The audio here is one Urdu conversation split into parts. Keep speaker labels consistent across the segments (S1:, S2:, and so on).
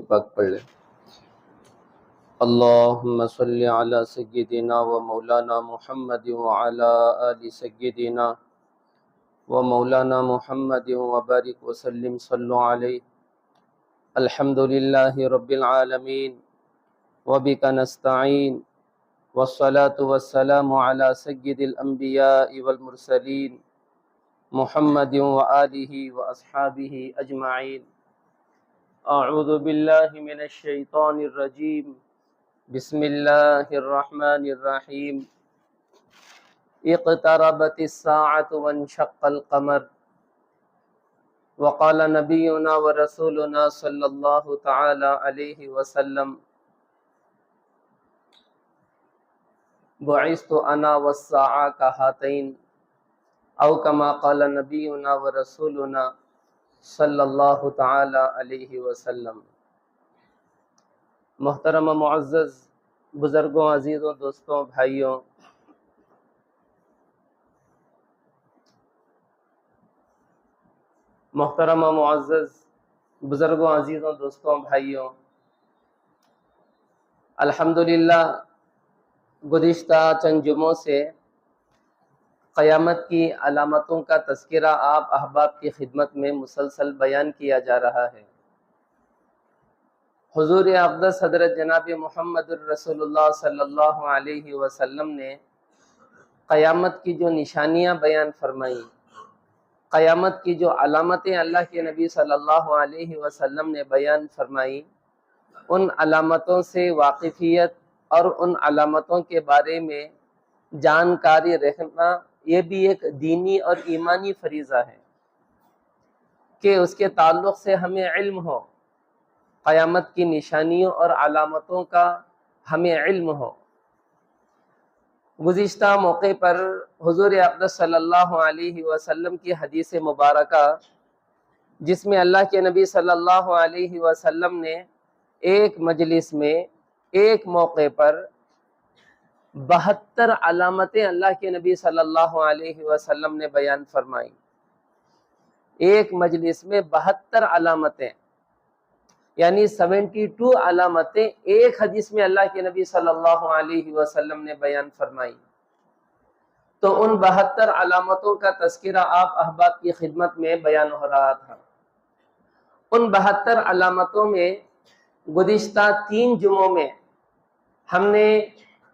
S1: پاک پڑھ لیں۔ اللہم صلی علی سیدنا و مولانا محمد وعلی آل سیدنا و مولانا محمد وبارک وسلم صلو علیہ۔ الحمدللہ رب العالمین وبک نستعین والصلاة والسلام علی سید الانبیاء والمرسلین محمد وآلہ واصحابہ اجمعین۔ اعوذ باللہ من الشیطان الرجیم، بسم اللہ الرحمن الرحیم۔ اقتربت الساعة وانشق القمر، وقال نبینا ورسولنا صلی اللہ تعالی علیہ وسلم، بعثت انا والساعة كهاتين، او کما قال نبینا ورسولنا صلی اللہ تعالی علیہ وسلم۔ محترم و معزز بزرگوں، عزیزوں، دوستوں، بھائیوں، محترم و معزز بزرگوں، عزیزوں، دوستوں، بھائیوں، الحمدللہ گزشتہ چند جمعوں سے قیامت کی علامتوں کا تذکرہ آپ احباب کی خدمت میں مسلسل بیان کیا جا رہا ہے۔ حضور اقدس حضرت جناب محمد الرسول اللہ صلی اللہ علیہ وسلم نے قیامت کی جو نشانیاں بیان فرمائیں، قیامت کی جو علامتیں اللہ کے نبی صلی اللہ علیہ وسلم نے بیان فرمائیں، ان علامتوں سے واقفیت اور ان علامتوں کے بارے میں جانکاری رکھنا یہ بھی ایک دینی اور ایمانی فریضہ ہے کہ اس کے تعلق سے ہمیں علم ہو، قیامت کی نشانیوں اور علامتوں کا ہمیں علم ہو۔ گزشتہ موقع پر حضور اقدس صلی اللہ علیہ وسلم کی حدیث مبارکہ، جس میں اللہ کے نبی صلی اللہ علیہ وسلم نے ایک مجلس میں ایک موقع پر 72 علامتیں اللہ کے نبی صلی اللہ علیہ وسلم نے بیان فرمائیں۔ ایک مجلس میں 72 علامتیں، یعنی 72 علامتیں ایک حدیث میں اللہ کے نبی صلی اللہ علیہ وسلم نے بیان فرمائی۔ تو ان 72 علامتوں کا تذکرہ آپ احباب کی خدمت میں بیان ہو رہا تھا۔ ان 72 علامتوں میں گزشتہ 3 جمعوں میں ہم نے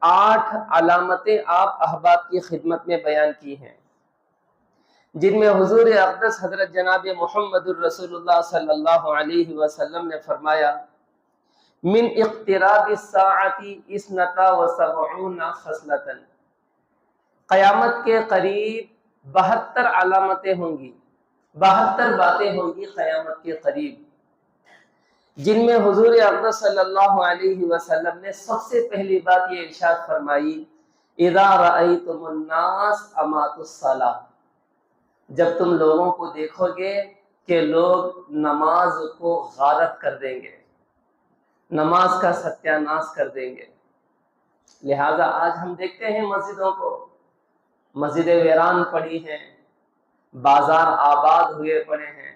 S1: 8 علامتیں آپ احباب کی خدمت میں بیان کی ہیں، جن میں حضور اقدس حضرت جناب محمد الرسول اللہ صلی اللہ علیہ وسلم نے فرمایا، من اقتراب الساعة 72 خصلة، قیامت کے قریب 72 علامتیں ہوں گی، 72 باتیں ہوں گی قیامت کے قریب، جن میں حضور اقدس صلی اللہ علیہ وسلم نے سب سے پہلی بات یہ ارشاد فرمائی، اذا رأیتم الناس اماتوا الصلاة، جب تم لوگوں کو دیکھو گے کہ لوگ نماز کو غارت کر دیں گے، نماز کا ستیاناش کر دیں گے۔ لہذا آج ہم دیکھتے ہیں مسجدوں کو، مسجدیں ویران پڑی ہیں، بازار آباد ہوئے پڑے ہیں،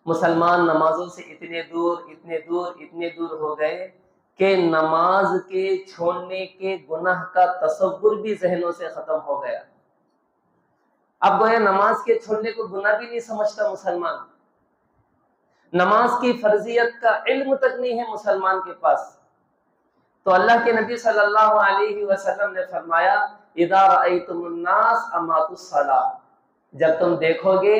S1: مسلمان نمازوں سے اتنے دور ہو گئے کہ نماز کے چھوڑنے کے گناہ کا تصور بھی ذہنوں سے ختم ہو گیا۔ اب گویا نماز کے چھوڑنے کو گناہ بھی نہیں سمجھتا مسلمان، نماز کی فرضیت کا علم تک نہیں ہے مسلمان کے پاس۔ تو اللہ کے نبی صلی اللہ علیہ وسلم نے فرمایا، اذا رأیتم الناس اماتوا الصلاة، جب تم دیکھو گے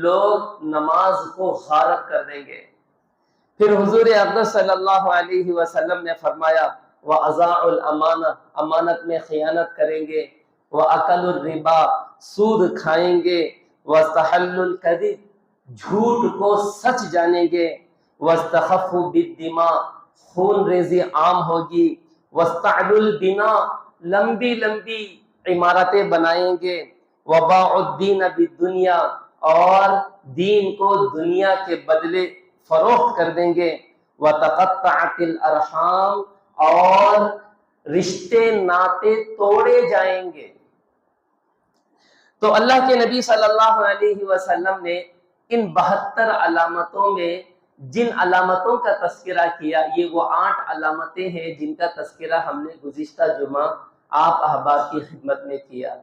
S1: لوگ نماز کو غارت کر دیں گے۔ پھر حضور اقدس صلی اللہ علیہ وسلم نے فرمایا، وَأَضَاعُوا الْأَمَانَةَ، امانت میں خیانت کریں گے، وَأَكَلُوا الرِّبَا، سود کھائیں گے، وَاسْتَحَلُّوا الْكَذِبَ، جھوٹ کو سچ جانیں گے، وَاسْتَخَفُّوا بِالدِّمَاء، خون ریزی عام ہوگی، وَاسْتَعْلُوا الْبِنَاء، لمبی عمارتیں بنائیں گے، وَبَاعُوا الدِّينَ بِالدُّنْيَا، اور دین کو دنیا کے بدلے فروخت کر دیں گے، وَتَقَطَّعَتِ الْأَرْحَامُ، اور رشتے ناطے توڑے جائیں گے۔ تو اللہ کے نبی صلی اللہ علیہ وسلم نے ان 72 علامتوں میں جن علامتوں کا تذکرہ کیا یہ وہ 8 علامتیں ہیں جن کا تذکرہ ہم نے گزشتہ جمعہ آپ احباب کی خدمت میں کیا۔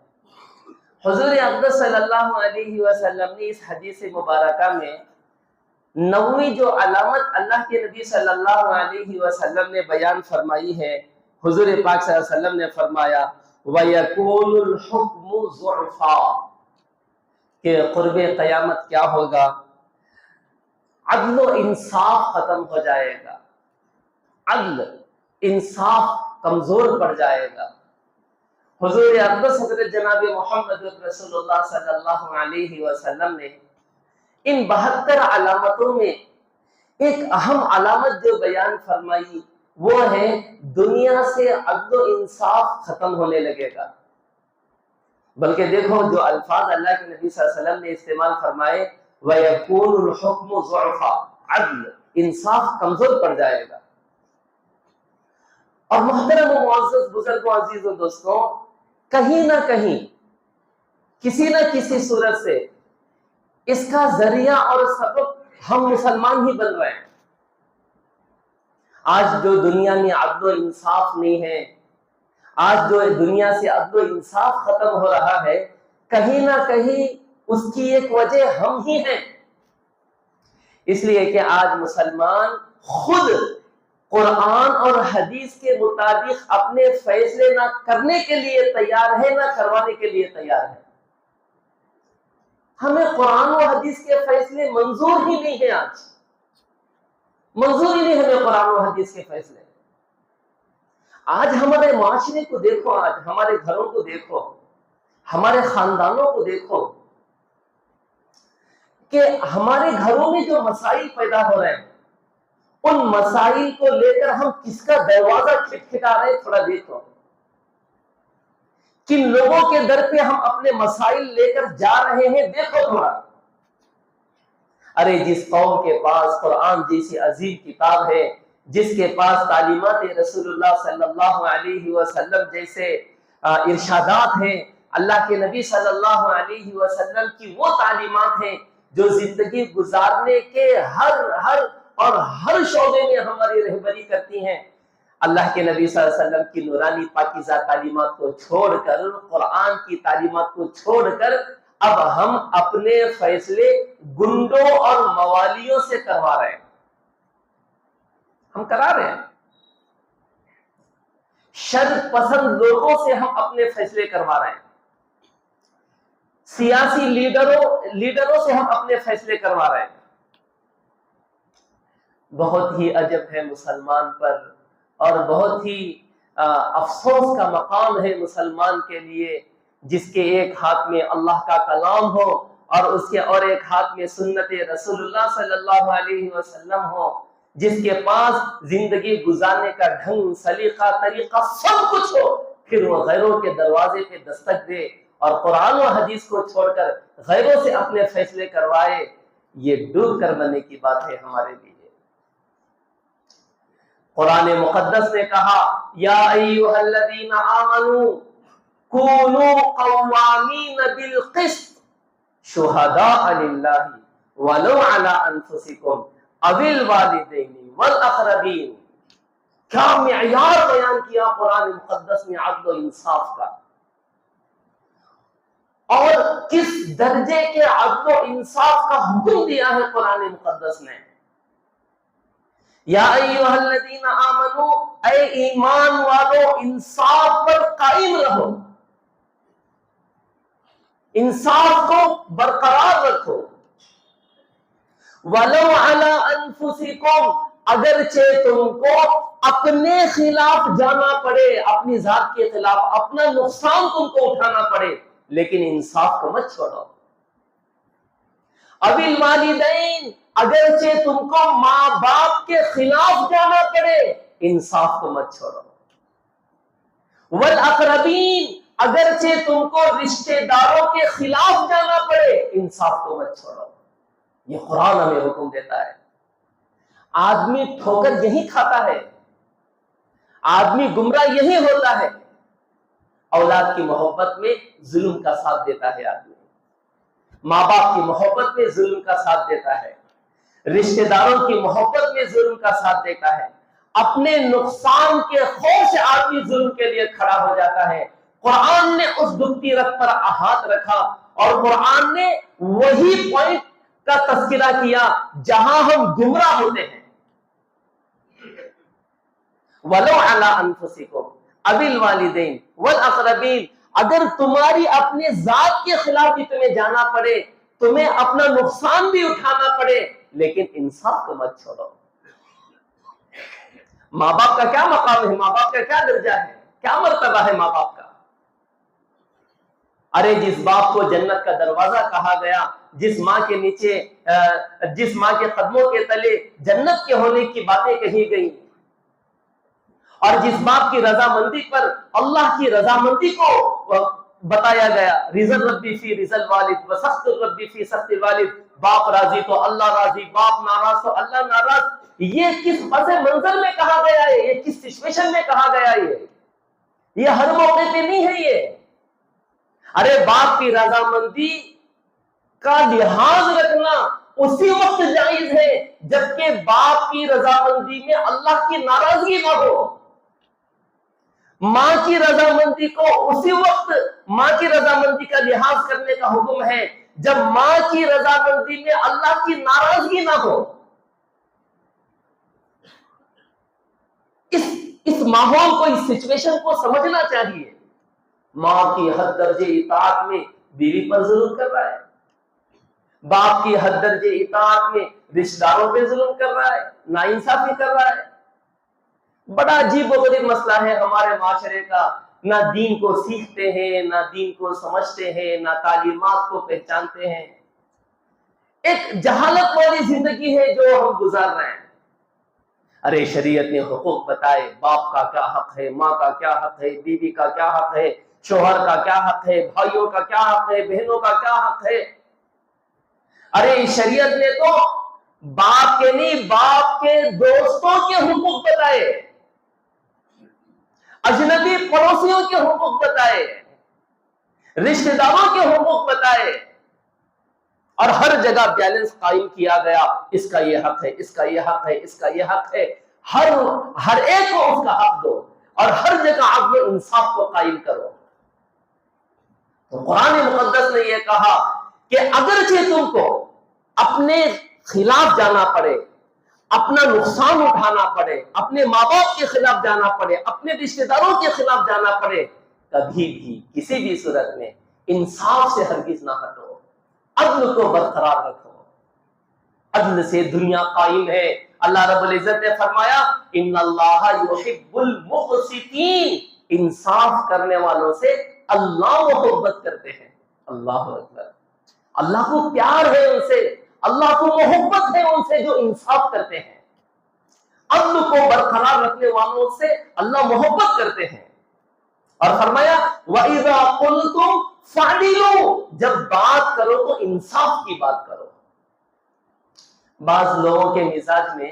S1: حضور اقدس صلی اللہ علیہ وسلم نے اس حدیث مبارکہ میں 9ویں جو علامت اللہ کے نبی صلی اللہ علیہ وسلم نے بیان فرمائی ہے، حضور پاک صلی اللہ علیہ وسلم نے فرمایا وَيَكُونُ الْحُكْمُ ضُعْفًا، کہ قرب قیامت کیا ہوگا؟ عدل و انصاف ختم ہو جائے گا، عدل انصاف کمزور پڑ جائے گا۔ حضور اقدس حضرت جناب محمد رسول اللہ صلی اللہ علیہ وسلم نے ان 72 علامتوں میں ایک اہم علامت جو بیان فرمائی وہ ہے دنیا سے عدل و انصاف ختم ہونے لگے گا۔ بلکہ دیکھو جو الفاظ اللہ کے نبی صلی اللہ علیہ وسلم نے استعمال فرمائے وَيَكُونُ الْحُكْمُ ضُعْفًا، عدل انصاف کمزور پڑ جائے گا۔ اور محترم و معزز بزرگوں عزیزوں دوستوں، کہیں نہ کہیں کسی نہ کسی صورت سے اس کا ذریعہ اور سبب ہم مسلمان ہی بن رہے ہیں۔ آج جو دنیا میں عدل و انصاف نہیں ہے، آج جو دنیا سے عدل و انصاف ختم ہو رہا ہے، کہیں نہ کہیں اس کی ایک وجہ ہم ہی ہیں۔ اس لیے کہ آج مسلمان خود قرآن اور حدیث کے مطابق اپنے فیصلے نہ کرنے کے لیے تیار ہے، نہ کروانے کے لیے تیار ہے۔ ہمیں قرآن و حدیث کے فیصلے منظور ہی نہیں ہیں، آج منظور ہی نہیں ہمیں قرآن و حدیث کے فیصلے۔ آج ہمارے معاشرے کو دیکھو، آج ہمارے گھروں کو دیکھو، ہمارے خاندانوں کو دیکھو کہ ہمارے گھروں میں جو مسائل پیدا ہو رہے ہیں ان مسائل کو لے کر ہم کس کا دروازہ کھٹکھٹا رہے ہیں، تھوڑا دیکھو۔ کن لوگوں کے در پہ ہم اپنے مسائل لے کر جا رہے ہیں، دیکھو تھوڑا۔ ارے جس قوم کے پاس قرآن جیسی عظیم کتاب ہے، جس کے پاس تعلیمات رسول اللہ صلی اللہ علیہ وسلم جیسے ارشادات ہیں، اللہ کے نبی صلی اللہ علیہ وسلم کی وہ تعلیمات ہیں جو زندگی گزارنے کے ہر شعبے میں ہماری رہبری کرتی ہیں، اللہ کے نبی صلی اللہ علیہ وسلم کی نورانی پاکیزہ تعلیمات کو چھوڑ کر، قرآن کی تعلیمات کو چھوڑ کر اب ہم اپنے فیصلے گنڈوں اور موالیوں سے کروا رہے ہیں، ہم کرا رہے ہیں۔ شر پسند لوگوں سے ہم اپنے فیصلے کروا رہے ہیں، سیاسی لیڈروں سے ہم اپنے فیصلے کروا رہے ہیں۔ بہت ہی عجب ہے مسلمان پر، اور بہت ہی افسوس کا مقام ہے مسلمان کے لیے جس کے ایک ہاتھ میں اللہ کا کلام ہو اور اس کے اور ایک ہاتھ میں سنت رسول اللہ صلی اللہ علیہ وسلم ہو، جس کے پاس زندگی گزارنے کا ڈھنگ، سلیقہ، طریقہ سب کچھ ہو، پھر وہ غیروں کے دروازے پہ دستک دے اور قرآن و حدیث کو چھوڑ کر غیروں سے اپنے فیصلے کروائے۔ یہ ڈوب کر مرنے کی بات ہے ہمارے لیے۔ قرآن مقدس نے کہا یا ایھا الذین آمنوا کونوا قوامین بالقسط شہداء للہ ولو علی انفسکم او الوالدین والاقربین۔ کیا معیار بیان کیا قرآن مقدس میں عدل و انصاف کا، اور کس درجے کے عدل و انصاف کا حکم دیا ہے قرآن مقدس نے۔ یا ایھا الذین آمنو، اے ایمان والو انصاف پر قائم رہو، انصاف کو برقرار رکھو۔ ولو علی انفسکم، اگرچہ تم کو اپنے خلاف جانا پڑے، اپنی ذات کے خلاف اپنا نقصان تم کو اٹھانا پڑے، لیکن انصاف کو مت چھوڑو۔ اب الوالدین، اگرچہ تم کو ماں باپ کے خلاف جانا پڑے، انصاف کو مت چھوڑو۔ والاقربین، اگرچہ تم کو رشتہ داروں کے خلاف جانا پڑے، انصاف کو مت چھوڑو۔ یہ قرآن ہمیں حکم دیتا ہے۔ آدمی ٹھوکر یہی کھاتا ہے، آدمی گمراہ یہی ہوتا ہے، اولاد کی محبت میں ظلم کا ساتھ دیتا ہے، آدمی ماں باپ کی محبت میں ظلم کا ساتھ دیتا ہے، رشتہ داروں کی محبت میں ظلم کا ساتھ دیتا ہے، اپنے نقصان کے خوف سے آدمی ظلم کے لیے کھڑا ہو جاتا ہے۔ قرآن نے اس دکھتی رت پر ہاتھ رکھا اور قرآن نے وہی پوائنٹ کا تذکرہ کیا جہاں ہم گمراہ ہوتے ہیں۔ وَلَوْ عَلَىٰ أَنفُسِكُمْ أَوِ الْوَالِدَيْنِ وَالْأَقْرَبِينَ، اگر تمہاری اپنے ذات کے خلاف بھی تمہیں جانا پڑے، تمہیں اپنا نقصان بھی اٹھانا پڑے، لیکن انصاف کو مت چھوڑو۔ ماں باپ کا کیا مقام ہے، ماں باپ کا کیا درجہ ہے، کیا مرتبہ ہے ماں باپ کا؟ ارے جس باپ کو جنت کا دروازہ کہا گیا، جس ماں کے نیچے جس ماں کے قدموں کے تلے جنت کے ہونے کی باتیں کہی گئی، اور جس باپ کی رضامندی پر اللہ کی رضامندی کو بتایا گیا، رضا ربی فی رضا الوالد وسخط ربی فی سخط الوالد، باپ راضی تو اللہ راضی، باپ ناراض تو اللہ ناراض، یہ کس پس منظر میں کہا گیا ہے، یہ کس سچویشن میں کہا گیا ہے؟ یہ ہر موقع پہ نہیں ہے یہ۔ ارے باپ کی رضامندی کا لحاظ رکھنا اسی وقت جائز ہے جبکہ باپ کی رضامندی میں اللہ کی ناراضگی نہ ہو۔ ماں کی رضامندی کو اسی وقت ماں کی رضامندی کا لحاظ کرنے کا حکم ہے جب ماں کی رضامندی میں اللہ کی ناراضگی نہ ہو۔ اس ماحول کو، اس سچویشن کو سمجھنا چاہیے۔ ماں کی حد درجے اطاعت میں بیوی پر ظلم کر رہا ہے، باپ کی حد درجے اطاعت میں رشتہ داروں پہ ظلم کر رہا ہے، ناانصافی کر رہا ہے۔ بڑا عجیب و غریب مسئلہ ہے ہمارے معاشرے کا، نہ دین کو سیکھتے ہیں، نہ دین کو سمجھتے ہیں، نہ تعلیمات کو پہچانتے ہیں۔ ایک جہالت والی زندگی ہے جو ہم گزار رہے ہیں۔ ارے شریعت نے حقوق بتائے، باپ کا کیا حق ہے، ماں کا کیا حق ہے، بیوی کا کیا حق ہے، شوہر کا کیا حق ہے، بھائیوں کا کیا حق ہے، بہنوں کا کیا حق ہے۔ ارے شریعت نے تو باپ کے نہیں، باپ کے دوستوں کے حقوق بتائے، اجنبی پڑوسیوں کے حقوق بتائے، رشتہ داروں کے حقوق بتائے، اور ہر جگہ بیلنس قائم کیا گیا، اس کا یہ حق ہے، اس کا یہ حق ہے، اس کا یہ حق ہے، ہر ایک کو اس کا حق دو اور ہر جگہ عدل و انصاف کو قائم کرو۔ تو قرآن مقدس نے یہ کہا کہ اگرچہ تم کو اپنے خلاف جانا پڑے، اپنا نقصان اٹھانا پڑے، اپنے ماں باپ کے خلاف جانا پڑے، اپنے رشتہ داروں کے خلاف جانا پڑے، کبھی بھی کسی بھی صورت میں انصاف سے ہرگز نہ ہٹو، عدل کو برقرار رکھو۔ عدل سے دنیا قائم ہے۔ اللہ رب العزت نے فرمایا ان اللہ یحب المقسطین، انصاف کرنے والوں سے اللہ محبت کرتے ہیں۔ اللہ اکبر، اللہ کو پیار ہے ان سے، اللہ کو محبت ہے ان سے جو انصاف کرتے ہیں۔ عدل کو برقرار رکھنے والوں سے اللہ محبت کرتے ہیں۔ اور فرمایا وَإِذَا قُلْتُمْ فَعْدِلُوا، جب بات کرو تو انصاف کی بات کرو۔ بعض لوگوں کے مزاج میں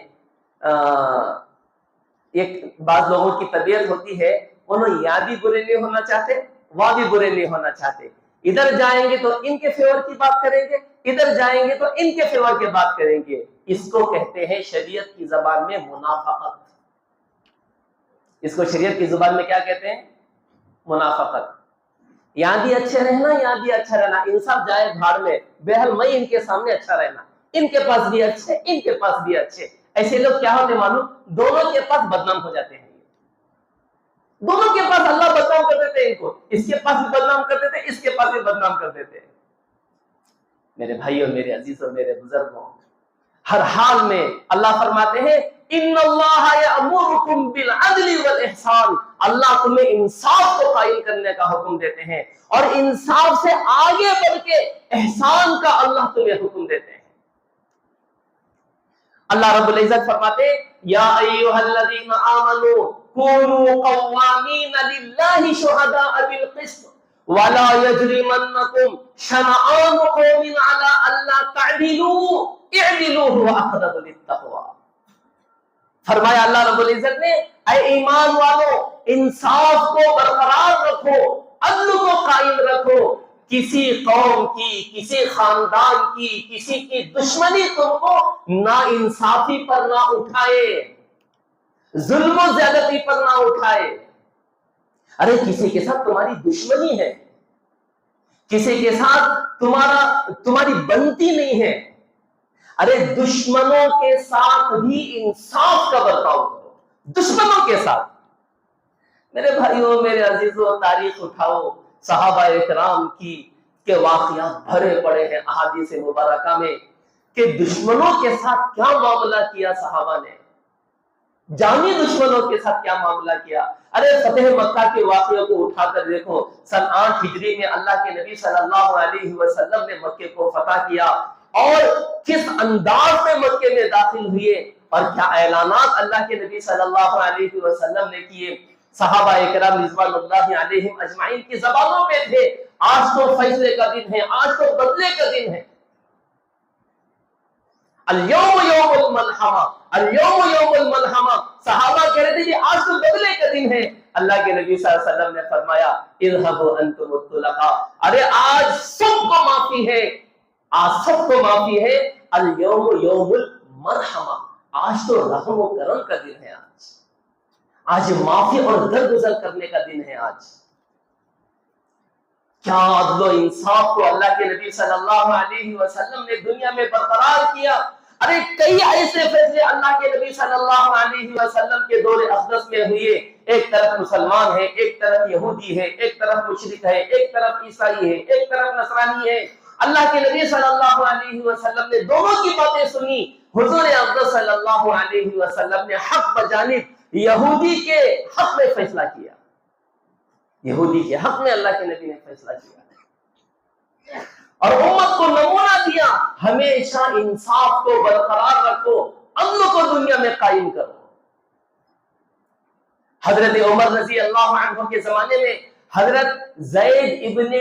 S1: بعض لوگوں کی طبیعت ہوتی ہے، انہوں یا بھی برے نہیں ہونا چاہتے، وہاں بھی برے نہیں ہونا چاہتے، ادھر جائیں گے تو ان کے فیور کی بات کریں گے، ادھر جائیں گے تو ان کے فیور کی بات کریں گے۔ اس کو کہتے ہیں شریعت کی زبان میں منافقت۔ اس کو شریعت کی زبان میں کیا کہتے ہیں؟ منافقت۔ یہاں بھی اچھے رہنا، یہاں بھی اچھا رہنا، انصاف جائے بھاڑ میں، بہرحال میں ان کے سامنے اچھا رہنا، ان کے پاس بھی اچھے، ان کے پاس بھی اچھے۔ ایسے لوگ کیا ہوتے معلوم؟ دونوں کے پاس بدنام ہو جاتے ہیں۔ دونوں کے پاس اللہ بدنام کر دیتے ہیں ان کو، اس کے پاس بھی بدنام کر دیتے ہیں، اس کے پاس بھی بدنام کر دیتے ہیں۔ میرے بھائیوں، میرے عزیزوں، میرے بزرگوں، ہر حال میں اللہ فرماتے ہیں ان اللہ یأمرکم بالعدل والاحسان، اللہ تمہیں انصاف کو قائم کرنے کا حکم دیتے ہیں، اور انصاف سے آگے بڑھ کے احسان کا اللہ تمہیں حکم دیتے ہیں۔ اللہ رب العزت فرماتے ہیں یا ایھا الذین آمنوا کونوا قوامین للہ شہداء بالقسط ولا یجرمنکم شنآن قوم علی الا تعدلوا اعدلوا هو اقرب للتقوی۔ فرمایا اللہ رب العزت نے اے ایمان والو، انصاف کو برقرار رکھو، عدل کو قائم رکھو، کسی قوم کی، کسی خاندان کی، کسی کی دشمنی تم کو نا انصافی پر نہ اٹھائے، ظلم و زیادتی پر نہ اٹھائے۔ ارے کسی کے ساتھ تمہاری دشمنی ہے، کسی کے ساتھ تمہاری بنتی نہیں ہے، ارے دشمنوں کے ساتھ بھی انصاف کا برتاؤ کرو، دشمنوں کے ساتھ۔ میرے بھائیوں، میرے عزیزوں، تاریخ اٹھاؤ صحابہ اکرام کی کہ واقعات بھرے پڑے ہیں احادیث مبارکہ میں کہ دشمنوں کے ساتھ کیا معاملہ کیا صحابہ نے، جانی دشمنوں کے ساتھ کیا معاملہ کیا۔ ارے فتح مکہ کے واقعوں کو اٹھا کر دیکھو، سن 8 ہجری میں اللہ کے نبی صلی اللہ علیہ وسلم نے مکے کو فتح کیا، اور کس انداز میں مکے میں داخل ہوئے اور کیا اعلانات اللہ کے نبی صلی اللہ علیہ وسلم نے کیے۔ صحابہ اکرام رضوان اللہ علیہم اجمعین کی زبانوں پہ تھے، آج تو فیصلے کا دن ہے، آج تو بدلے کا دن ہے، اليوم یوم الملحمہ، اليوم یوم الملحمہ۔ صحابہ کہہ رہے تھے کہ آج تو بدلے کا دن ہے۔ اللہ کے نبی صلی اللہ علیہ وسلم نے فرمایا اذهبوا انتم الطلقاء، ارے آج سب کو معافی ہے، آج سب کو معافی ہے، اليوم یوم المرحمہ، آج تو رحم و کرم کا دن ہے، آج معافی اور درگزر کرنے کا دن ہے۔ آج کیا عدل و انصاف کو اللہ کے نبی صلی اللہ علیہ وسلم نے دنیا میں برقرار کیا۔ ارے کئی ایسے فیصلے اللہ کے نبی صلی اللہ علیہ وسلم کے دور اقدس میں ہوئے، ایک طرف مسلمان ہے، ایک طرف یہودی ہے، ایک طرف مشرک ہے، ایک طرف عیسائی ہے، ایک طرف نصرانی ہے۔ اللہ کے نبی صلی اللہ علیہ وسلم نے دونوں کی باتیں سنی۔ حضور اقدس صلی اللہ علیہ وسلم نے حق بجانب یہودی کے حق میں فیصلہ کیا، یہودی کے حق میں اللہ کے نبی نے فیصلہ کیا اور امت کو نمونہ دیا، ہمیشہ انصاف کو برقرار رکھو، امن کو دنیا میں قائم کرو۔ حضرت عمر رضی اللہ عنہ کے زمانے میں حضرت زید ابن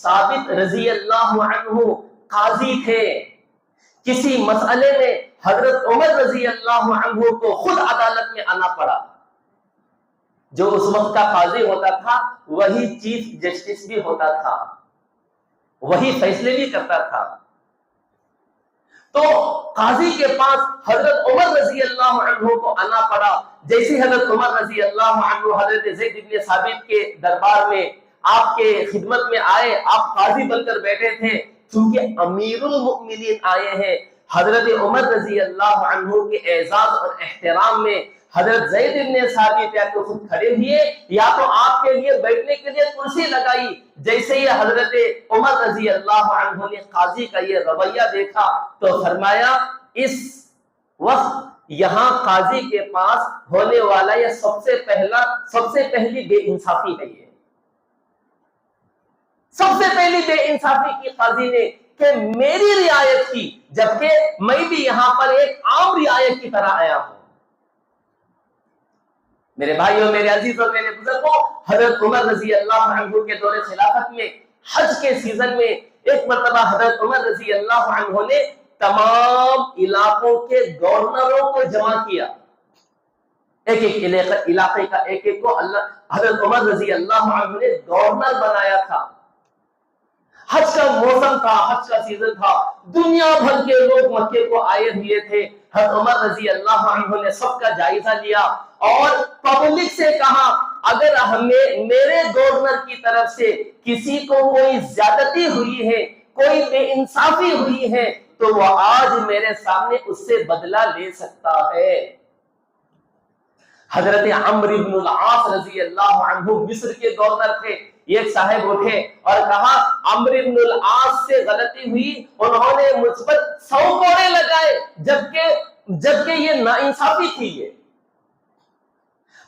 S1: ثابت رضی اللہ عنہ قاضی تھے۔ کسی مسئلے میں حضرت عمر رضی اللہ عنہ کو خود عدالت میں آنا پڑا۔ جو اس وقت کا قاضی ہوتا تھا وہی چیف جسٹس بھی ہوتا تھا، وہی فیصلے بھی کرتا تھا۔ تو قاضی کے پاس حضرت عمر رضی اللہ عنہ کو آنا پڑا۔ جیسے حضرت عمر رضی اللہ عنہ حضرت زید بن ثابت کے دربار میں آپ کے خدمت میں آئے، آپ قاضی بن کر بیٹھے تھے، کیونکہ امیر المؤمنین آئے ہیں۔ حضرت عمر رضی اللہ عنہ کے اعزاز اور احترام میں حضرت زید بن ثابت یا تو خود کھڑے ہوئے یا تو آپ کے لیے بیٹھنے کے لیے کرسی لگائی۔ جیسے ہی حضرت عمر رضی اللہ عنہ نے قاضی کا یہ رویہ دیکھا تو فرمایا اس وقت یہاں قاضی کے پاس ہونے والا یہ سب سے پہلی بے انصافی ہے، یہ سب سے پہلی بے انصافی کی قاضی نے کہ میری رعایت کی، جبکہ میں بھی یہاں پر ایک عام رعایت کی طرح آیا ہوں۔ میرے بھائیوں، میرے عزیزوں، میرے بزرگوں، حضرت عمر رضی اللہ عنہ کے دور خلافت میں حج کے سیزن میں ایک مرتبہ حضرت عمر رضی اللہ عنہ نے تمام علاقوں کے گورنروں کو جمع کیا، ایک ایک علاقے کا ایک ایک کو حضرت عمر رضی اللہ عنہ نے گورنر بنایا تھا۔ حج کا موسم تھا، حج کا سیزن تھا، دنیا بھر کے لوگ مکے کو آئے ہوئے تھے۔ حضرت عمر رضی اللہ عنہ نے سب کا جائزہ لیا اور پبلک سے کہا اگر ہمیں میرے گورنر کی طرف سے کسی کو کوئی زیادتی ہوئی ہے، کوئی بے انصافی ہوئی ہے تو وہ آج میرے سامنے اس سے بدلہ لے سکتا ہے۔ حضرت عمرو بن العاص رضی اللہ عنہ مصر کے گورنر تھے۔ ایک صاحب اٹھے اور کہا عمرو بن العاص سے غلطی ہوئی، انہوں نے مجھ پر 100 کوڑے لگائے، جبکہ یہ ناانصافی تھی۔ یہ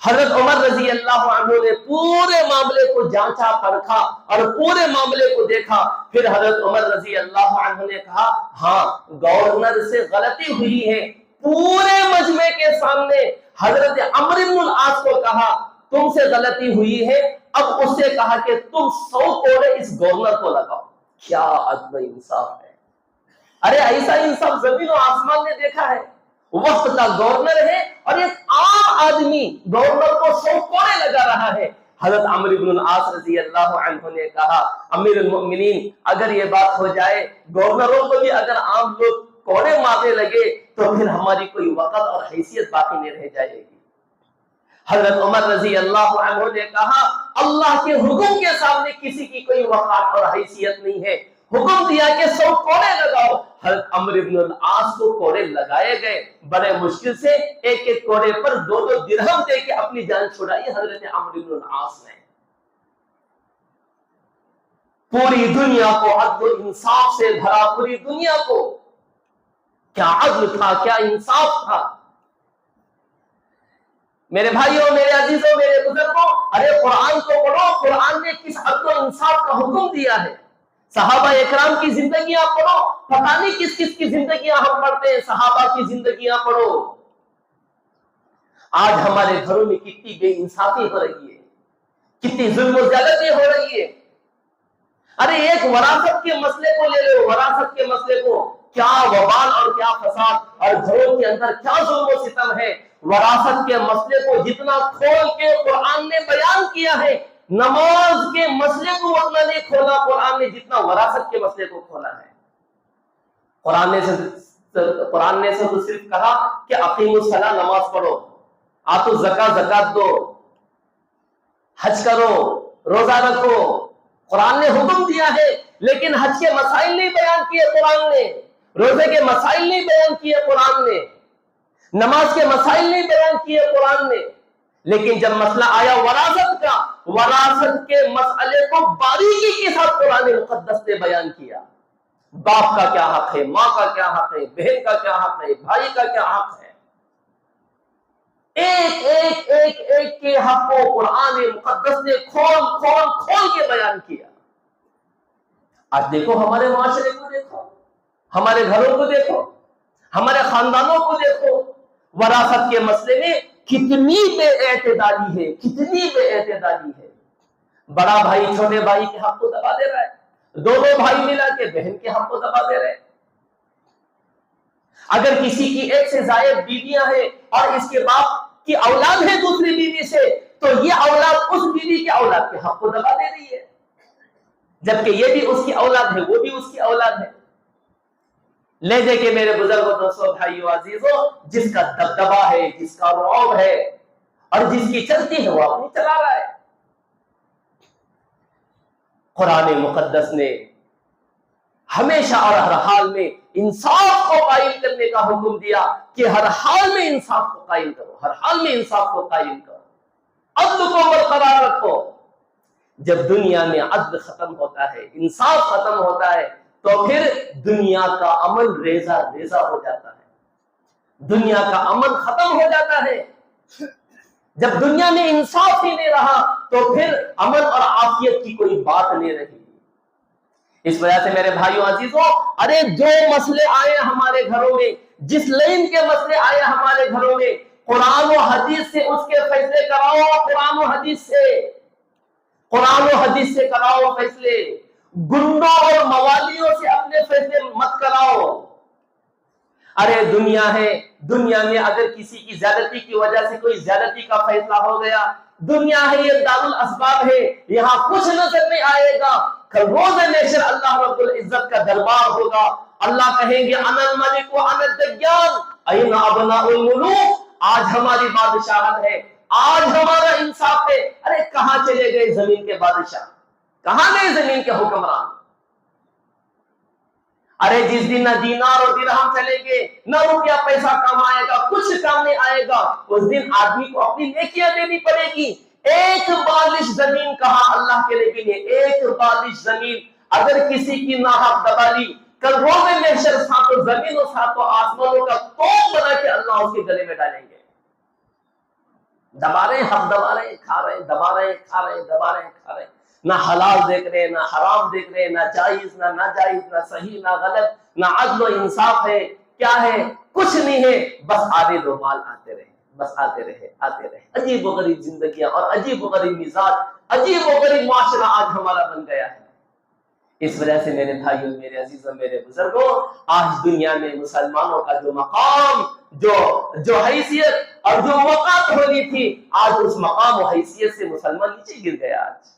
S1: حضرت عمر رضی اللہ عنہ نے پورے معاملے کو جانچا پرکھا اور پورے معاملے کو دیکھا۔ پھر حضرت عمر رضی اللہ عنہ نے کہا ہاں گورنر سے غلطی ہوئی ہے۔ پورے مجمع کے سامنے حضرت عمرو بن العاص کو کہا تم سے غلطی ہوئی ہے، اب اس سے کہا کہ تم 100 کوڑے اس گورنر کو لگاؤ۔ کیا عدل و انصاف ہے! ارے ایسا انصاف زمین و آسمان نے دیکھا ہے۔ وقت کا گورنر ہے اور ایک عام آدمی گورنر کو 100 کوڑے لگا رہا ہے۔ حضرت عمرو بن العاص رضی اللہ عنہ نے کہا امیر المؤمنین اگر یہ بات ہو جائے گورنروں کو بھی اگر عام لوگ کوڑے مارنے لگے تو پھر ہماری کوئی وقت اور حیثیت باقی نہیں رہ جائے گی۔ حضرت عمر رضی اللہ عنہ نے کہا اللہ کے حکم کے سامنے کسی کی کوئی وقت اور حیثیت نہیں ہے، حکم دیا کہ 100 کوڑے لگاؤ۔ حضرت عمرو بن العاص کو کوڑے لگائے گئے، بڑے مشکل سے ایک ایک کوڑے پر 2 درہم دے کے اپنی جان چھڑائی حضرت عمرو بن العاص نے۔ پوری دنیا کو عدل و انصاف سے بھرا، پوری دنیا کو کیا عدل تھا، کیا انصاف تھا۔ میرے بھائیوں، میرے عزیزوں، میرے بزرگوں، ارے قرآن کو پڑھو، قرآن نے کس عدل و انصاف کا حکم دیا ہے۔ صحابہ اکرام کی زندگیاں پڑھو، پتہ نہیں کس کس کی زندگیاں ہم پڑھتے ہیں، صحابہ کی زندگیاں پڑھو۔ آج ہمارے گھروں میں کتنی بے انصافی ہو رہی ہے، کتنی ظلم و زیادتی ہو رہی ہے۔ ارے ایک وراثت کے مسئلے کو لے لو، وراثت کے مسئلے کو، کیا وبال اور کیا فساد اور گھروں کے اندر کیا ظلم و ستم ہے۔ وراثت کے مسئلے کو جتنا کھول کے قرآن نے بیان کیا ہے، نماز کے مسئلے کو اتنا نہیں کھولا قرآن نے جتنا وراثت کے مسئلے کو کھولا ہے۔ قرآن نے صرف کہا کہ اقیم الصلاۃ، نماز پڑھو، آتو الزکاۃ، زکات دو، حج کرو، روزہ رکھو، قرآن نے حکم دیا ہے، لیکن حج کے مسائل نہیں بیان کیے قرآن نے، روزے کے مسائل نہیں بیان کیے قرآن نے، نماز کے مسائل نہیں بیان کیے قرآن نے۔ لیکن جب مسئلہ آیا وراثت کا، وراثت کے مسئلے کو باریکی کے ساتھ قرآن مقدس نے بیان کیا۔ باپ کا کیا حق ہے، ماں کا کیا حق ہے، بہن کا کیا حق ہے، بھائی کا کیا حق ہے، ایک ایک ایک ایک کے حق کو قرآن مقدس نے کھول کھول کھول کے بیان کیا۔ آج دیکھو ہمارے معاشرے کو، دیکھو ہمارے گھروں کو، دیکھو ہمارے خاندانوں کو، دیکھو وراثت کے مسئلے میں کتنی بے اعتدالی ہے، کتنی بے اعتدالی ہے۔ بڑا بھائی چھوٹے بھائی کے حق کو دبا دے رہا ہے، دونوں بھائی ملا کے بہن کے حق کو دبا دے رہے ہیں۔ اگر کسی کی ایک سے زائد بیویاں ہیں اور اس کے باپ کی اولاد ہے دوسری بیوی سے، تو یہ اولاد اس بیوی کے اولاد کے حق کو دبا دے رہی ہے، جبکہ یہ بھی اس کی اولاد ہے، وہ بھی اس کی اولاد ہے۔ لے دے کے میرے بزرگوں، دوستوں، بھائیوں، عزیزوں، جس کا دبدبا ہے، جس کا رعب ہے اور جس کی چلتی ہے وہ اپنی چلا رہا ہے۔ قرآن مقدس نے ہمیشہ اور ہر حال میں انصاف کو قائم کرنے کا حکم دیا کہ ہر حال میں انصاف کو قائم کرو، ہر حال میں انصاف کو قائم کرو، عدل کو برقرار رکھو۔ جب دنیا میں عدل ختم ہوتا ہے، انصاف ختم ہوتا ہے، تو پھر دنیا کا امن ریزہ ریزہ ہو جاتا ہے، دنیا کا امن ختم ہو جاتا ہے۔ جب دنیا میں انصاف ہی نہیں رہا تو پھر امن اور عافیت کی کوئی بات نہیں رہی۔ اس وجہ سے میرے بھائیوں، عزیزوں، ارے جو مسئلے آئے ہمارے گھروں میں، جس لائن کے مسئلے آئے ہمارے گھروں میں، قرآن و حدیث سے اس کے فیصلے کراؤ، قرآن و حدیث سے، قرآن و حدیث سے کراؤ فیصلے، گنڈوں اور موالیوں سے اپنے فیصلے مت کراؤ۔ ارے دنیا ہے، دنیا میں اگر کسی کی زیادتی کی وجہ سے کوئی زیادتی کا فیصلہ ہو گیا، دنیا ہے، یہ دارالاسباب ہے، یہاں کچھ نظر نہیں آئے گا۔ کل روز محشر اللہ رب العزت کا دربار ہوگا، اللہ کہیں گے انا الملک و انا الدیان این ابناء الملوک، آج ہماری بادشاہت ہے، آج ہمارا انصاف ہے۔ ارے کہاں چلے گئے زمین کے بادشاہ، کہاں گئے زمین کے حکمران؟ ارے جس دن نہ دینار اور درہم چلیں گے، نہ روپیہ پیسہ کام آئے گا، کچھ کام نہیں آئے گا، اس دن آدمی کو اپنی نیکیاں دینی پڑے گی۔ ایک بالش زمین کہا اللہ کے نبی نے، ایک بالش زمین اگر کسی کی ناحق دبا لی، کل روز محشر ساتوں زمین اور ساتوں آسمانوں کا توپ بنا کے اللہ اس کے گلے میں ڈالیں گے۔ دبا رہے ہیں، حق دبا رہے ہیں، کھا رہے ہیں، دبا رہے ہیں، کھا رہے ہیں، دبا رہے ہیں، کھا رہے ہیں، نہ حلال دیکھ رہے ہیں، نہ حرام دیکھ رہے ہیں، نہ جائز نہ ناجائز، نہ صحیح نہ غلط، نہ عدل و انصاف ہے، کیا ہے؟ کچھ نہیں ہے، بس آدھے دو مال آتے رہے، بس آتے رہے آتے رہے۔ عجیب و غریب زندگیاں اور عجیب و غریب مزاج، عجیب و غریب معاشرہ آج ہمارا بن گیا ہے۔ اس وجہ سے میرے بھائیوں، میرے عزیزوں، میرے بزرگوں، آج دنیا میں مسلمانوں کا جو مقام جو حیثیت اور جو وقت ہونی تھی، آج اس مقام و حیثیت سے مسلمان نیچے گر گیا. آج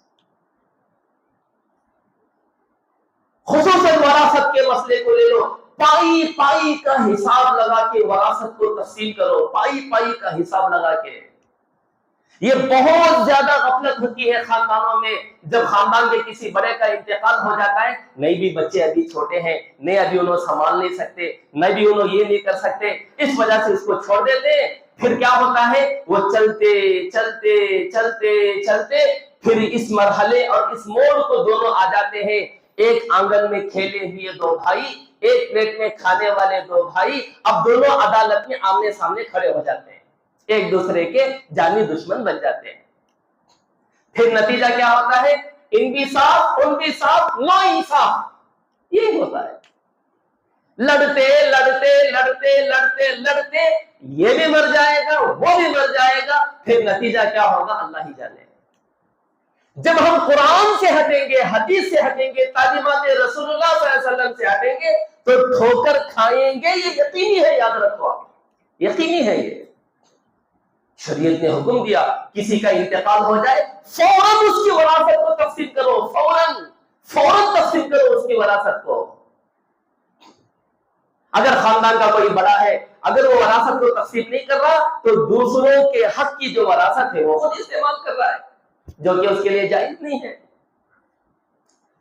S1: خصوصاً وراثت کے مسئلے کو لے لو، پائی پائی کا حساب لگا کے وراثت کو تقسیم کرو، پائی پائی کا حساب لگا کے. یہ بہت زیادہ غفلت ہوتی ہے خاندانوں میں. جب خاندان کے کسی بڑے کا انتقال ہو جاتا ہے، نہیں بھی بچے ابھی چھوٹے ہیں، نہیں ابھی انہوں سنبھال نہیں سکتے، نہیں بھی انہوں یہ نہیں کر سکتے، اس وجہ سے اس کو چھوڑ دیتے ہیں. پھر کیا ہوتا ہے، وہ چلتے چلتے چلتے چلتے پھر اس مرحلے اور اس موڑ کو دونوں آ جاتے ہیں. ایک آنگن میں کھیلے ہوئے دو بھائی، ایک پلیٹ میں کھانے والے دو بھائی، اب دونوں عدالت میں آمنے سامنے کھڑے ہو جاتے ہیں، ایک دوسرے کے جانی دشمن بن جاتے ہیں. پھر نتیجہ کیا ہوتا ہے، ان بھی صاف ان بھی صاف، نو انصاف. یہ ہوتا ہے، لڑتے لڑتے لڑتے لڑتے لڑتے یہ بھی مر جائے گا، وہ بھی مر جائے گا. پھر نتیجہ کیا ہوگا اللہ ہی جانے. جب ہم قرآن سے ہٹیں گے، حدیث سے ہٹیں گے، تعلیمات رسول اللہ صلی اللہ علیہ وسلم سے ہٹیں گے تو ٹھوکر کھائیں گے. یہ یقینی ہے، یاد رکھو آپ، یقینی ہے. یہ شریعت نے حکم دیا کسی کا انتقال ہو جائے فوراً اس کی وراثت کو تقسیم کرو، فوراً تقسیم کرو اس کی وراثت کو. اگر خاندان کا کوئی بڑا ہے، اگر وہ وراثت کو تقسیم نہیں کر رہا تو دوسروں کے حق کی جو وراثت ہے وہ خود استعمال کر رہا ہے، جو کہ اس کے لیے جائز نہیں ہے.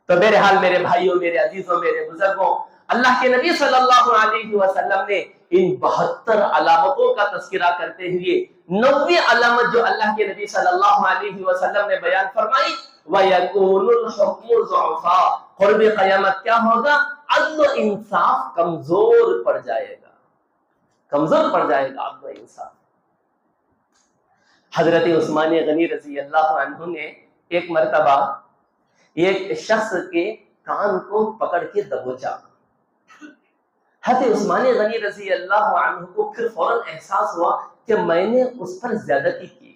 S1: تو میرے حال میرے بھائیوں، میرے عزیزوں، میرے بزرگوں، اللہ کے نبی صلی اللہ علیہ وسلم نے ان 72 علامتوں کا تذکرہ کرتے ہوئے 90 علامت جو اللہ کے نبی صلی اللہ علیہ وسلم نے بیان فرمائی. وَيَكُونُ الْحُكْمُ ضُعُفًا، قرب قیامت کیا ہوگا، عدل و انصاف کمزور پڑ جائے گا، کمزور پڑ جائے گا عدل و انصاف. حضرت عثمان غنی رضی اللہ عنہ نے ایک مرتبہ ایک شخص کے کان کو پکڑ کے دبوچا. حضرت عثمان غنی رضی اللہ عنہ کو پھر فوراً احساس ہوا کہ میں نے اس پر زیادتی کی.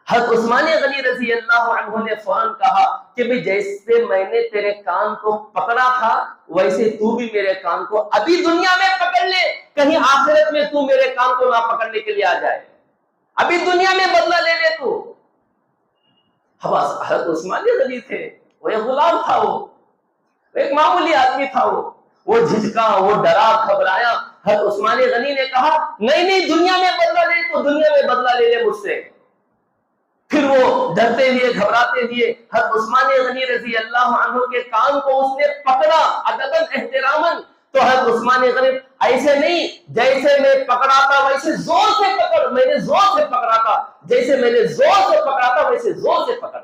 S1: حضرت عثمان غنی رضی اللہ عنہ نے فوراً کہا کہ بھئی جیسے میں نے تیرے کان کو پکڑا تھا ویسے تو بھی میرے کان کو ابھی دنیا میں پکڑ لے، کہیں آخرت میں تو میرے کان کو نہ پکڑنے کے لیے آ جائے. ابھی دنیا میں بدلہ لے لے تو. حضرت عثمان غنی تھے، وہ ایک غلام تھا، وہ ایک معمولی آدمی تھا. وہ جھجکا، وہ ڈرا گھبرایا. حضرت عثمان غنی نے کہا نہیں دنیا میں بدلہ لے تو دنیا میں بدلہ لے لے مجھ سے. پھر وہ ڈرتے ہوئے گھبراتے ہوئے حضرت عثمان غنی رضی اللہ عنہ کے کان کو اس نے پکڑا ادباً احتراماً. تو حضرت عثمان غنی ایسے نہیں جیسے میں پکڑا تھا ویسے زور سے پکڑ، میں نے زور سے پکڑا تھا، جیسے میں نے زور سے پکڑا تھا ویسے زور سے پکڑ.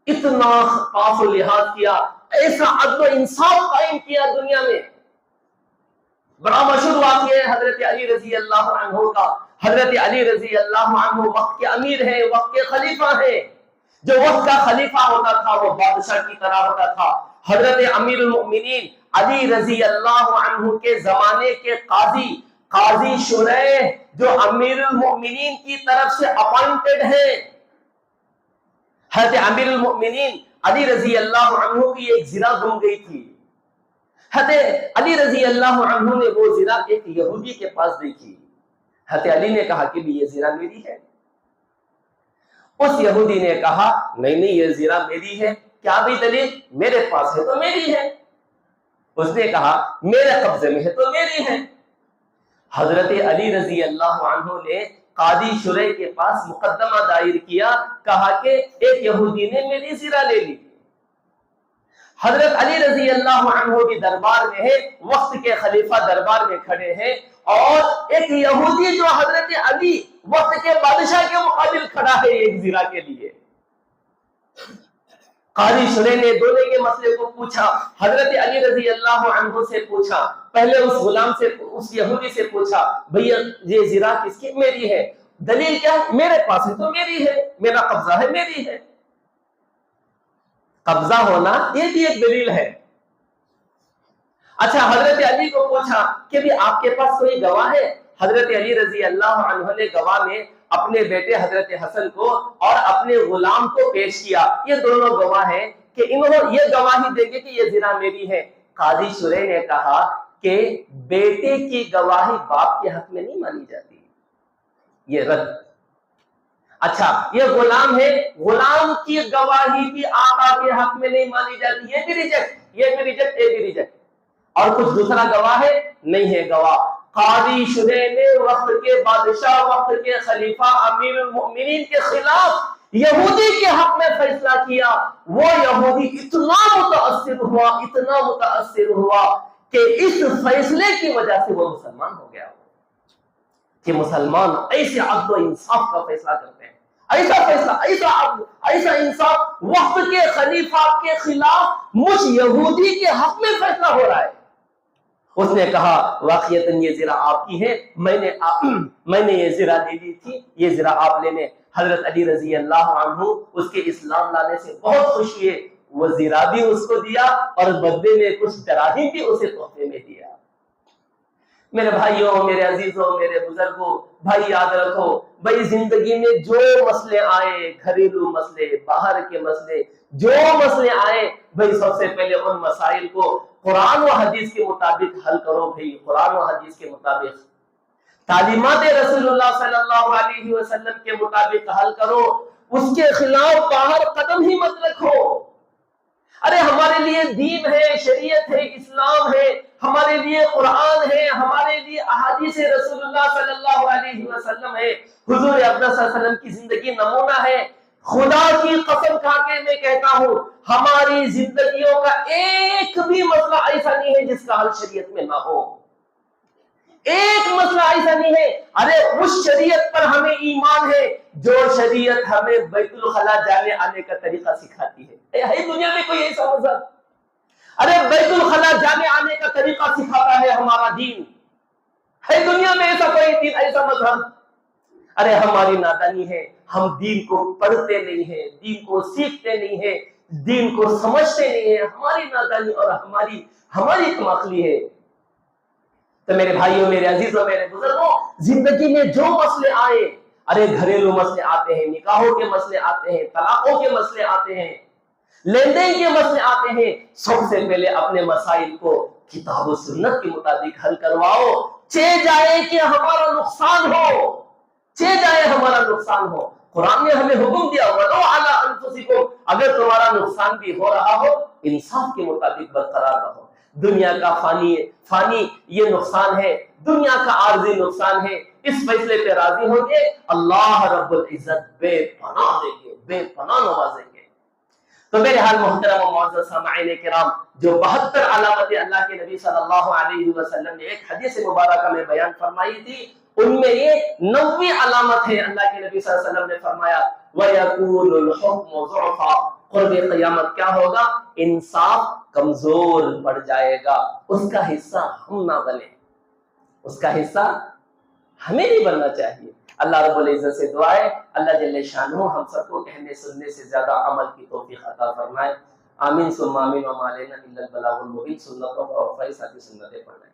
S1: اتنا خاص و لحاظ کیا، ایسا عدل و انصاف قائم کیا دنیا میں. بڑا مشہور واقعہ ہے حضرت علی رضی اللہ عنہ کا. حضرت علی رضی اللہ عنہ وقت کے امیر ہیں، وقت کے خلیفہ ہیں. جو وقت کا خلیفہ ہوتا تھا وہ بادشاہ کی طرح ہوتا تھا. حضرت امیر المؤمنین علی رضی اللہ عنہ کے زمانے کے قاضی شریح جو امیر المؤمنین کی طرف سے اپوائنٹڈ ہیں. حضرت امیر المؤمنین علی رضی اللہ عنہ کی ایک زرہ گم گئی تھی. حضرت علی رضی اللہ عنہ نے وہ زرہ ایک یہودی کے پاس دیکھی. حضرت علی نے کہا کہ یہ زرہ میری ہے. اس یہودی نے کہا نہیں یہ زرہ میری ہے. کیا بھی دلیل؟ میرے پاس ہے تو میری ہے. اس نے کہا میرے قبضے میں ہے تو میری ہے. حضرت علی رضی اللہ عنہ نے قاضی شریح کے پاس مقدمہ دائر کیا، کہا کہ ایک یہودی نے میری زرہ لے لی. حضرت علی رضی اللہ عنہ کی دربار میں ہے، وقت کے خلیفہ دربار میں کھڑے ہیں اور ایک یہودی جو حضرت علی وقت کے بادشاہ کے مقابل کھڑا ہے ایک زرہ کے لیے. قاضی شریح نے دونوں کے مسئلے کو پوچھا. حضرت علی رضی اللہ عنہ سے پوچھا، پہلے اس غلام سے، اس یہودی سے پوچھا بھیا یہ زرہ کس کی؟ میری ہے. دلیل کیا؟ میرے پاس ہے تو میری ہے، میرا قبضہ ہے، میری ہے. قبضہ ہونا یہ بھی ایک دلیل ہے. اچھا حضرت علی کو پوچھا کہ بھی آپ کے پاس کوئی گواہ ہے؟ حضرت علی رضی اللہ عنہ نے گواہ میں اپنے بیٹے حضرت حسن کو اور اپنے غلام کو پیش کیا. یہ دونوں گواہ ہیں کہ انہوں یہ گواہی دیں گے کہ یہ زنا میری ہے. قاضی شریح نے کہا کہ بیٹے کی گواہی باپ کے حق میں نہیں مانی جاتی، یہ رد۔ اچھا یہ غلام ہے، غلام کی گواہی بھی آقا کے حق میں نہیں مانی جاتی، یہ بھی ریجیکٹ، یہ بھی ریجیکٹ، یہ بھی ریجیکٹ۔ اور کچھ دوسرا گواہ ہے، نہیں ہے گواہ۔ قاضی شرح نے وقت کے بادشاہ، وقت کے خلیفہ امیر المؤمنین کے خلاف یہودی کے حق میں فیصلہ کیا، وہ یہودی اتنا متاثر ہوا کہ اس فیصلے کی وجہ سے وہ مسلمان ہو گیا، کہ مسلمان ایسے عدل و انصاف کا فیصلہ کرتے ہیں، ایسا فیصلہ، ایسا عدل، ایسا انصاف، وقت کے خلیفہ کے خلاف مجھ یہودی کے حق میں فیصلہ ہو رہا ہے۔ اس نے کہا واقعتاً یہ زرہ آپ کی ہے، میں نے یہ زرہ لے لی تھی، یہ زرہ آپ لینے۔ حضرت علی رضی اللہ عنہ اس کے اسلام لانے سے بہت خوش ہوئے، وہ زرہ بھی اس کو دیا اور بدلے میں کچھ دراہیم بھی اسے تحفے میں دیا۔ میرے بھائیوں، میرے عزیزوں، میرے بزرگوں، بھائی یاد رکھو، بھائی زندگی میں جو مسئلے آئے، گھریلو مسئلے، باہر کے مسئلے، جو مسئلے آئے، بھائی سب سے پہلے ان مسائل کو قرآن و حدیث کے مطابق حل کرو، بھائی قرآن و حدیث کے مطابق، تعلیمات رسول اللہ صلی اللہ علیہ وسلم کے مطابق حل کرو، اس کے خلاف باہر قدم ہی مت رکھو۔ ارے ہمارے لیے دین ہے، شریعت ہے، اسلام ہے، ہمارے لیے قرآن ہے، ہمارے لیے احادیث رسول اللہ صلی اللہ علیہ وسلم ہے، حضور اقدس صلی اللہ علیہ وسلم کی زندگی نمونہ ہے۔ خدا کی قسم کھا کے میں کہتا ہوں، ہماری زندگیوں کا ایک بھی مسئلہ ایسا نہیں ہے جس کا حل شریعت میں نہ ہو، ایک مسئلہ ایسا نہیں ہے۔ ارے اس شریعت پر ہمیں ایمان ہے جو شریعت ہمیں بیت الخلا جانے آنے کا طریقہ سکھاتی ہے۔ ہے دنیا میں کوئی ایسا مذہب؟ ارے بیت الخلا جانے آنے کا طریقہ سکھاتا ہے ہمارا دین، ہے دنیا میں ایسا کوئی دین، ایسا مذہب؟ ارے ہماری نادانی ہے، ہم دین کو پڑھتے نہیں ہیں، دین کو سیکھتے نہیں ہیں، دین کو سمجھتے نہیں ہیں، ہماری نادانی اور ہماری کم عقلی ہے۔ تو میرے بھائیوں، میرے عزیزوں، میرے بزرگوں، زندگی میں جو مسئلے آئے، ارے گھریلو مسئلے آتے ہیں، نکاحوں کے مسئلے آتے ہیں، طلاقوں کے مسئلے آتے ہیں، لین دین کے مسئلے آتے ہیں، سب سے پہلے اپنے مسائل کو کتاب و سنت کے مطابق حل کرواؤ، چاہے جائے کہ ہمارا نقصان ہو، چاہے جائے ہمارا نقصان ہو۔ قرآن نے ہمیں حکم دیا، وَلَوْ عَلَىٰ أَنفُسِكُمْ، اگر تمہارا نقصان بھی ہو رہا ہو، انصاف کے مطابق برقرار رہو۔ دنیا کا فانی یہ نقصان ہے، دنیا کا عارضی نقصان ہے، اس فیصلے پہ راضی ہوں گے، اللہ رب العزت بے پناہ دیں گے، بے پناہ نوازیں گے۔ تو میرے حال محترم و معزز سامعین کرام، جو 72 علامتیں اللہ کے نبی صلی اللہ علیہ وسلم نے ایک حدیث مبارکہ میں بیان فرمائی تھی، ان میں یہ 90 علامت ہے۔ اللہ کے نبی صلی اللہ علیہ وسلم نے فرمایا وَيَكُونُ الْحُكْمُ ضُعْفًا، قرب قیامت کیا ہوگا؟ انصاف کمزور پڑ جائے گا، اس کا حصہ ہم نہ بنیں، اس کا حصہ ہمیں نہیں بننا چاہیے۔ اللہ رب العزت سے دعا ہے اللہ جل شانہ ہم سب کو کہنے سننے سے زیادہ عمل کی توفیق عطا فرمائے۔ آمین ثم آمین، وما علینا الا البلاغ المبین۔ سنتوں کا وفائی ساتھی سنتیں پڑھیں۔